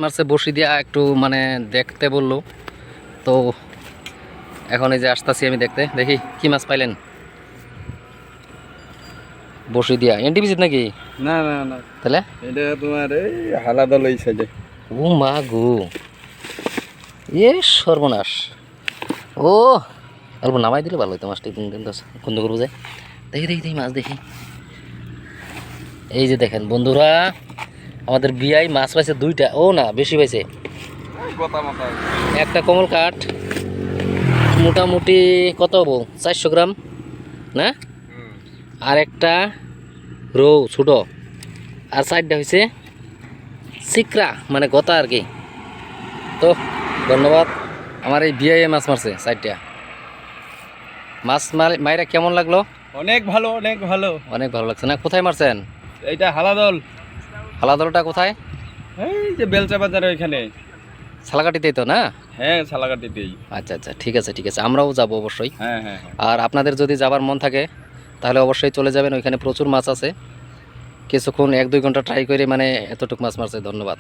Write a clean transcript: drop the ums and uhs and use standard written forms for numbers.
মারছে বসি দিয়া একটু মানে দেখতে বললো, তো এখন এই যে আসতেছি আমি দেখতে, দেখি কি মাছ পাইলেন। বসি দিয়া এনটিপিসি নাকি? না না না, তাহলে এটা তোমার এই হালাদল এই সাইডে। ও মা গো, এ সর্বনাশ। ও অল্প নামাই দিলে ভালো হতো মাছটা, বন্ধ করবো যায়। দেখি দেখি দেখি মাছ দেখি। এই যে দেখেন বন্ধুরা, আমাদের বিয়াই মাছ পাইছে দুইটা, ও না বেশি পাইছে। একটা কমল কাঠ মোটামুটি কত হবো, 400 গ্রাম না, আর একটা রৌ ছোট, আর সাইডটা হয়েছে সিকরা মানে গতা আর কি। তো ধন্যবাদ, আমার এই বিয়াই মাছ মারছে সাইডটা। মাছ মাইরা কেমন লাগলো? অনেক ভালো, অনেক ভালো। অনেক ভালো লাগছে না? কোথায় মারছেন? এইটা হালাদল। হালাদলটা কোথায়? এই যে বেলচা বাজারের ওইখানে। সালাকাটিতেই তো না? হ্যাঁ, সালাকাটিতেই। আচ্ছা আচ্ছা, ঠিক আছে ঠিক আছে, আমরাও যাব অবশ্যই। হ্যাঁ হ্যাঁ হ্যাঁ। আর আপনাদের যদি যাবার মন থাকে তাহলে অবশ্যই চলে যাবেন, ওইখানে প্রচুর মাছ আছে। কিছুক্ষণ 1-2 ঘন্টা ট্রাই করে মানে এতটুকু মাছ মারছে। ধন্যবাদ।